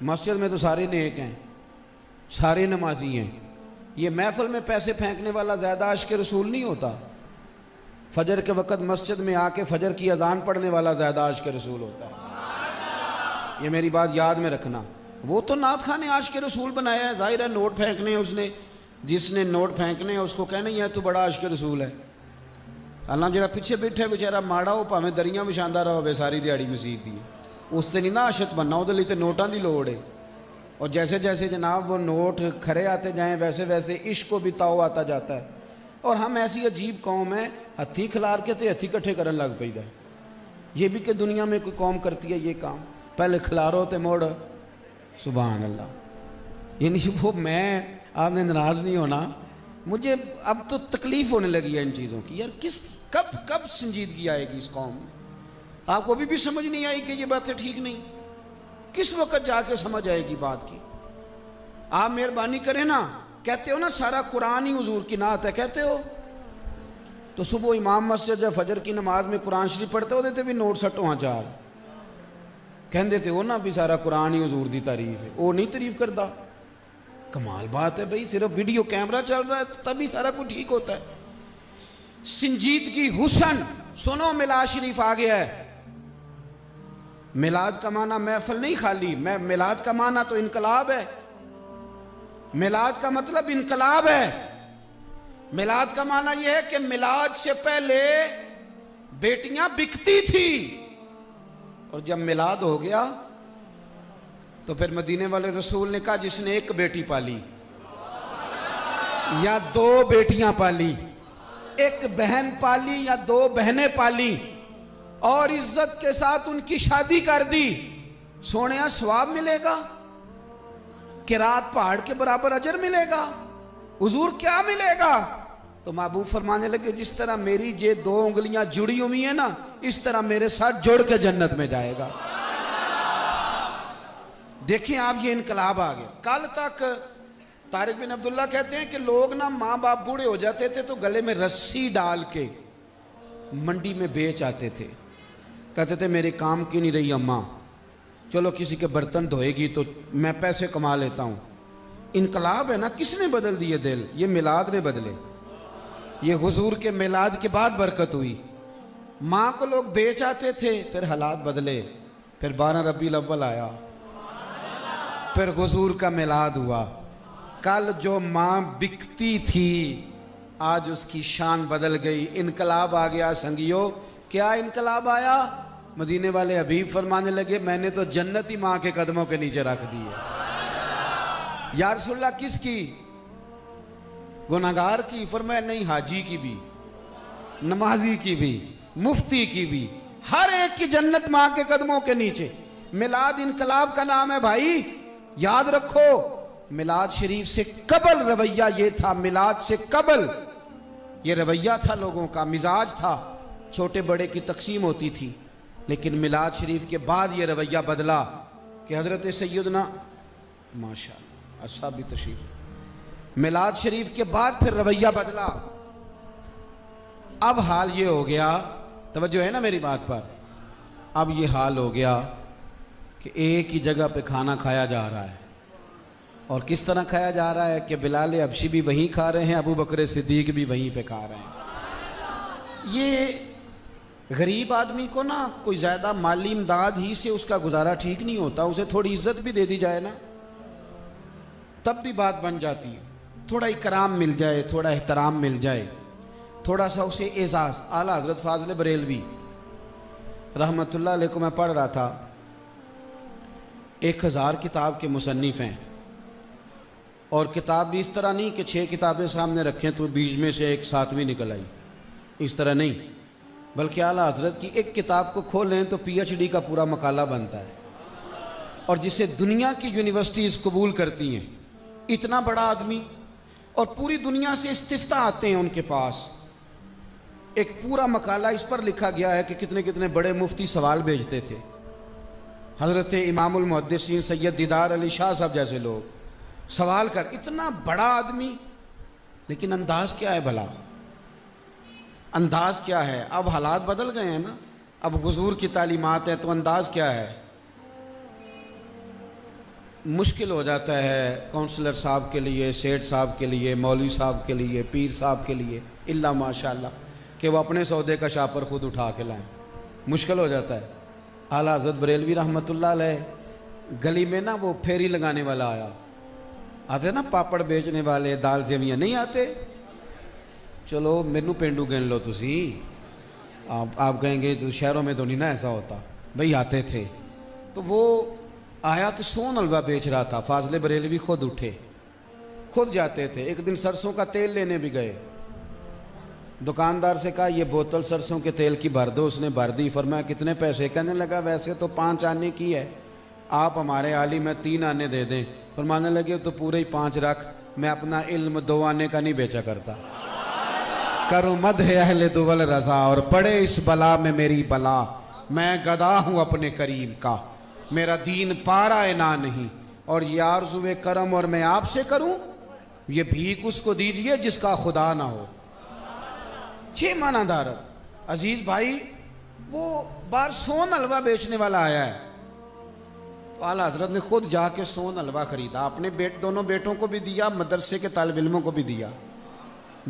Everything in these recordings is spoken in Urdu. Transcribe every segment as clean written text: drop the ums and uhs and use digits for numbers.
مسجد میں تو سارے نیک ہیں، سارے نمازی ہیں. یہ محفل میں پیسے پھینکنے والا زیادہ عاشق رسول نہیں ہوتا. فجر کے وقت مسجد میں آ کے فجر کی اذان پڑھنے والا زیادہ عاشق رسول ہوتا ہے. یہ میری بات یاد میں رکھنا. وہ تو نعت خانے عاشق رسول بنایا ہے، ظاہر ہے نوٹ پھینکنے اس نے، جس نے نوٹ پھینکنے اس کو کہنا یہ تو بڑا عاشق رسول ہے. اللہ جڑا پیچھے بیٹھے بیچارہ ماڑا وہ پاویں دریاں وچھاندا رہے ساری دیہڑی مسیح دی، اس تے نہیں نا عاشق بننا، وہ تے نوٹاں دی لوڑ ہے. اور جیسے جیسے جناب وہ نوٹ کھڑے آتے جائیں ویسے ویسے عشق کو بھی تاؤ آتا جاتا ہے. اور ہم ایسی عجیب قوم ہیں، ہتھی کھلار کے تے ہتھی کٹھے کرن لگ پئی دا. یہ بھی کہ دنیا میں کوئی قوم کرتی ہے یہ کام، پہلے کھلارو تے موڑ سبحان اللہ. یعنی وہ میں، آپ نے ناراض نہیں ہونا، مجھے اب تو تکلیف ہونے لگی ہے ان چیزوں کی. یار کب سنجیدگی آئے گی اس قوم میں؟ آپ کو ابھی بھی سمجھ نہیں آئی کہ یہ باتیں ٹھیک نہیں؟ کس وقت جا کے سمجھ آئے گی بات کی؟ آپ مہربانی کریں نا، کہتے ہو نا سارا قرآن ہی حضور کی نعت ہے کہتے ہو، تو صبح امام مسجد جب فجر کی نماز میں قرآن شریف پڑھتے ہو دیتے بھی نوٹ سٹو ہاں چار کہن دیتے ہو نا بھی سارا قرآن ہی حضور دی تعریف ہے. وہ نہیں تعریف کرتا. کمال بات ہے بھائی، صرف ویڈیو کیمرہ چل رہا ہے تبھی سارا کچھ ٹھیک ہوتا ہے. سنجیدگی، حسن. سنو میلاد شریف آ گیا ہے. میلاد کا معنی محفل نہیں خالی، میلاد کا معنی تو انقلاب ہے. میلاد کا مطلب انقلاب ہے. میلاد کا معنی یہ ہے کہ میلاد سے پہلے بیٹیاں بکتی تھی، اور جب میلاد ہو گیا تو پھر مدینے والے رسول نے کہا جس نے ایک بیٹی پالی یا دو بیٹیاں پالی، ایک بہن پالی یا دو بہنیں پالی اور عزت کے ساتھ ان کی شادی کر دی، سونیا ثواب ملے گا، قرات پہاڑ کے برابر اجر ملے گا. حضور کیا ملے گا؟ تو محبوب فرمانے لگے جس طرح میری یہ دو انگلیاں جڑی ہوئی ہیں نا، اس طرح میرے ساتھ جڑ کے جنت میں جائے گا. دیکھیں آپ، یہ انقلاب آ گیا. کل تک طارق بن عبداللہ کہتے ہیں کہ لوگ نا ماں باپ بوڑھے ہو جاتے تھے تو گلے میں رسی ڈال کے منڈی میں بیچ آتے تھے. کہتے تھے میرے کام کی نہیں رہی اماں، چلو کسی کے برتن دھوئے گی تو میں پیسے کما لیتا ہوں. انقلاب ہے نا. کس نے بدل دیے دل؟ یہ میلاد نے بدلے. یہ حضور کے میلاد کے بعد برکت ہوئی. ماں کو لوگ بیچ آتے تھے، پھر حالات بدلے، پھر 12 ربیع الاول آیا، پھر حضور کا میلاد ہوا. کل جو ماں بکتی تھی آج اس کی شان بدل گئی. انقلاب آ گیا سنگیو. کیا انقلاب آیا؟ مدینے والے حبیب فرمانے لگے میں نے تو جنت ہی ماں کے قدموں کے نیچے رکھ دی ہے. یا رسول اللہ کس کی؟ گناہگار کی؟ فرمایا نہیں، حاجی کی بھی، نمازی کی بھی، مفتی کی بھی، ہر ایک کی جنت ماں کے قدموں کے نیچے. میلاد انقلاب کا نام ہے بھائی، یاد رکھو. میلاد شریف سے قبل رویہ یہ تھا، میلاد سے قبل یہ رویہ تھا لوگوں کا، مزاج تھا، چھوٹے بڑے کی تقسیم ہوتی تھی. لیکن میلاد شریف کے بعد یہ رویہ بدلا کہ حضرت سیدنا ماشاءاللہ اصحاب بھی تشریف، میلاد شریف کے بعد پھر رویہ بدلا. اب حال یہ ہو گیا، توجہ ہے نا میری بات پر، اب یہ حال ہو گیا کہ ایک ہی جگہ پہ کھانا کھایا جا رہا ہے. اور کس طرح کھایا جا رہا ہے کہ بلال حبشی بھی وہیں کھا رہے ہیں، ابو بکر صدیق بھی وہیں پہ کھا رہے ہیں. یہ غریب آدمی کو نا کوئی زیادہ مالی امداد ہی سے اس کا گزارا ٹھیک نہیں ہوتا. اسے تھوڑی عزت بھی دے دی جائے نا تب بھی بات بن جاتی ہے. تھوڑا اکرام مل جائے، تھوڑا احترام مل جائے، تھوڑا سا اسے اعزاز. اعلیٰ حضرت فاضل بریلوی رحمت اللہ علیہ کو میں پڑھ رہا تھا. 1000 کتاب کے مصنف ہیں، اور کتاب بھی اس طرح نہیں کہ 6 کتابیں سامنے رکھیں تو بیچ میں سے ایک 7ویں نکل آئی، اس طرح نہیں، بلکہ اعلیٰ حضرت کی ایک کتاب کو کھولیں تو PhD کا پورا مقالہ بنتا ہے، اور جسے دنیا کی یونیورسٹیز قبول کرتی ہیں. اتنا بڑا آدمی، اور پوری دنیا سے استفتاء آتے ہیں ان کے پاس. ایک پورا مقالہ اس پر لکھا گیا ہے کہ کتنے کتنے بڑے مفتی سوال بھیجتے تھے. حضرت امام المحدثین سید دیدار علی شاہ صاحب جیسے لوگ سوال کر. اتنا بڑا آدمی، لیکن انداز کیا ہے بھلا؟ انداز کیا ہے؟ اب حالات بدل گئے ہیں نا، اب حضور کی تعلیمات ہیں تو انداز کیا ہے؟ مشکل ہو جاتا ہے کونسلر صاحب کے لیے، سیٹھ صاحب کے لیے، مولوی صاحب کے لیے، پیر صاحب کے لیے، الا ماشاء اللہ کہ وہ اپنے سودے کا شاپر خود اٹھا کے لائیں، مشکل ہو جاتا ہے۔ اعلیٰ حضرت بریلوی رحمۃ اللہ علیہ گلی میں نا وہ پھیری لگانے والا آیا، آتے نا پاپڑ بیچنے والے، دال سیویاں نہیں آتے، چلو مینو پینڈو گن لو تسی، آپ کہیں گے تو شہروں میں تو نہیں نا ایسا ہوتا، بھئی آتے تھے۔ تو وہ آیا تو سون حلوہ بیچ رہا تھا، فاضل بریلوی خود اٹھے، خود جاتے تھے۔ ایک دن سرسوں کا تیل لینے بھی گئے، دکاندار سے کہا یہ بوتل سرسوں کے تیل کی بھر دو، اس نے بھر دی۔ فرمایا کتنے پیسے؟ کہنے لگا ویسے تو 5 آنے کی ہے، آپ ہمارے عالم میں 3 آنے دے دیں۔ فرمانے لگے تو پورے ہی 5 رکھ، میں اپنا علم 2 آنے کا نہیں بیچا کرتا۔ کرو مدح اہل دول رضا اور پڑے اس بلا میں میری بلا، میں گدا ہوں اپنے کریم کا، میرا دین پارا انا نہیں، اور یہ آرزوے کرم اور میں آپ سے کروں، یہ بھیک اس کو دیجئے جس کا خدا نہ ہو۔ 6 معنی دار عزیز بھائی، وہ بار سون حلوہ بیچنے والا آیا ہے، تو اعلیٰ حضرت نے خود جا کے سون حلوہ خریدا، اپنے دونوں بیٹوں کو بھی دیا، مدرسے کے طالب علموں کو بھی دیا۔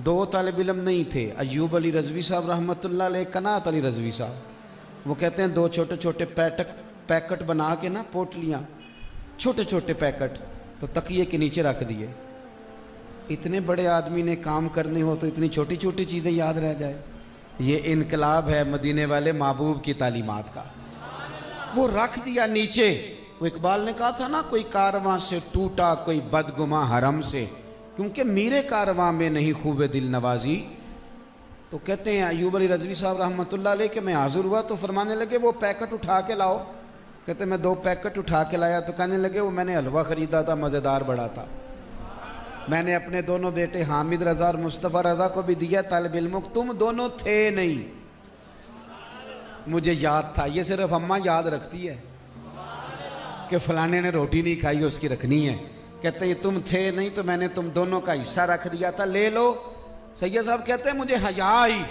2 طالب علم نہیں تھے، ایوب علی رضوی صاحب رحمۃ اللہ علیہ، قنات علی رضوی صاحب، وہ کہتے ہیں 2 چھوٹے چھوٹے پیکٹ بنا کے نا، پوٹلیاں، چھوٹے چھوٹے پیکٹ، تو تکیے کے نیچے رکھ دیے۔ اتنے بڑے آدمی نے کام کرنے ہو تو اتنی چھوٹی چھوٹی چیزیں یاد رہ جائے، یہ انقلاب ہے مدینے والے محبوب کی تعلیمات کا۔ وہ رکھ دیا نیچے۔ وہ اقبال نے کہا تھا نا، کوئی کارواں سے ٹوٹا کوئی بدگماں حرم سے، کیونکہ میرے کارواں میں نہیں خوب دل نوازی۔ تو کہتے ہیں ایوب علی رضوی صاحب رحمۃ اللہ علیہ کہ میں حاضر ہوا تو فرمانے لگے وہ پیکٹ اٹھا کے لاؤ۔ کہتے میں 2 پیکٹ اٹھا کے لایا، تو کہنے لگے وہ میں نے حلوہ خریدا تھا، مزیدار بڑا تھا، میں نے اپنے دونوں بیٹے حامد رضا اور مصطفیٰ رضا کو بھی دیا، طالب علموں کو، تم دونوں تھے نہیں، مجھے یاد تھا۔ یہ صرف اماں یاد رکھتی ہے کہ فلانے نے روٹی نہیں کھائی، اس کی رکھنی ہے۔ کہتے ہیں تم تھے نہیں تو میں نے تم دونوں کا حصہ رکھ دیا تھا، لے لو۔ سید صاحب کہتے ہیں مجھے حیا آئی،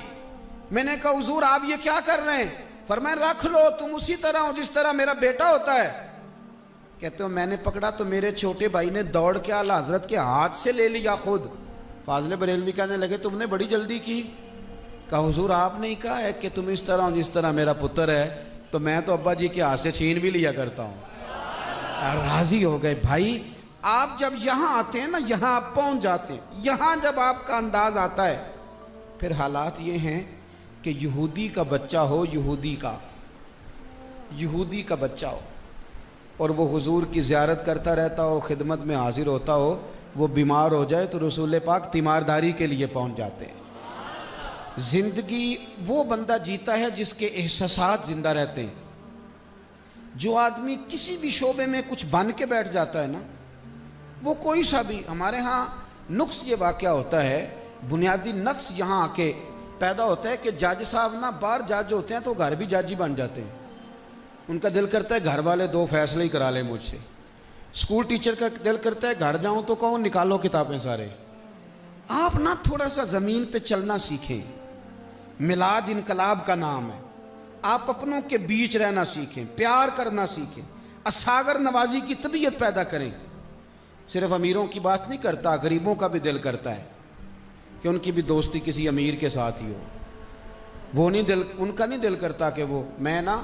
میں نے کہا حضور آپ یہ کیا کر رہے ہیں؟ فرمایا رکھ لو، تم اسی طرح ہو جس طرح میرا بیٹا ہوتا ہے۔ کہتے ہو میں نے پکڑا تو میرے چھوٹے بھائی نے دوڑ کے اعلیٰ حضرت کے ہاتھ سے لے لیا خود۔ فاضل بریلوی کہنے لگے تم نے بڑی جلدی کی۔ کہا حضور آپ نے کہا ہے کہ تم اس طرح ہو جس طرح میرا پتر ہے، تو میں تو ابا جی کے ہاتھ سے چھین بھی لیا کرتا ہوں۔ راضی ہو گئے۔ بھائی آپ جب یہاں آتے ہیں نا، یہاں آپ پہنچ جاتے ہیں، یہاں جب آپ کا انداز آتا ہے، پھر حالات یہ ہیں کہ یہودی کا بچہ ہو، یہودی کا بچہ ہو، اور وہ حضور کی زیارت کرتا رہتا ہو، خدمت میں حاضر ہوتا ہو، وہ بیمار ہو جائے تو رسول پاک تیمارداری کے لیے پہنچ جاتے ہیں۔ زندگی وہ بندہ جیتا ہے جس کے احساسات زندہ رہتے ہیں۔ جو آدمی کسی بھی شعبے میں کچھ بن کے بیٹھ جاتا ہے نا، وہ کوئی سا بھی، ہمارے ہاں نقص یہ واقعہ ہوتا ہے، بنیادی نقص یہاں آ کے پیدا ہوتا ہے کہ جج صاحب نا باہر جج ہوتے ہیں تو گھر بھی جج ہی بن جاتے ہیں۔ ان کا دل کرتا ہے گھر والے 2 فیصلے ہی کرا لیں مجھ سے۔ اسکول ٹیچر کا دل کرتا ہے گھر جاؤں تو کہوں نکالو کتابیں سارے۔ آپ نا تھوڑا سا زمین پہ چلنا سیکھیں، میلاد انقلاب کا نام ہے۔ آپ اپنوں کے بیچ رہنا سیکھیں، پیار کرنا سیکھیں، اساگر نوازی کی طبیعت پیدا کریں۔ صرف امیروں کی بات نہیں کرتا، غریبوں کا بھی دل کرتا ہے کہ ان کی بھی دوستی کسی امیر کے ساتھ ہی ہو۔ ان کا نہیں دل کرتا کہ وہ، میں نا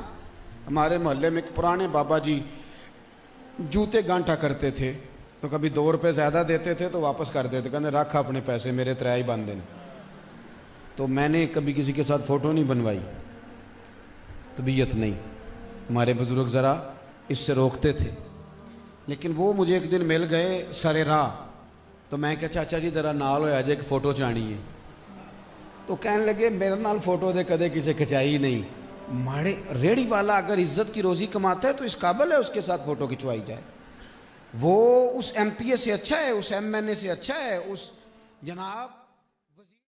ہمارے محلے میں ایک پرانے بابا جی جوتے گانٹا کرتے تھے، تو کبھی 2 روپے زیادہ دیتے تھے تو واپس کر دیتے، کہتے رکھ اپنے پیسے، میرے 3 ہی بن دینے۔ تو میں نے کبھی کسی کے ساتھ فوٹو نہیں بنوائی، طبیعت نہیں، ہمارے بزرگ ذرا اس سے روکتے تھے۔ لیکن وہ مجھے ایک دن مل گئے سر راہ، تو میں کہا چاچا جی ذرا نال ہویا جائے کہ فوٹو چاہنی ہے۔ تو کہنے لگے میرے نال فوٹو دے کدے کسی کھچائی نہیں، ماڑے ریڑھی والا اگر عزت کی روزی کماتا ہے تو اس قابل ہے اس کے ساتھ فوٹو کھچوائی جائے۔ وہ اس ایم پی اے سے اچھا ہے، اس ایم این اے سے اچھا ہے، اس جناب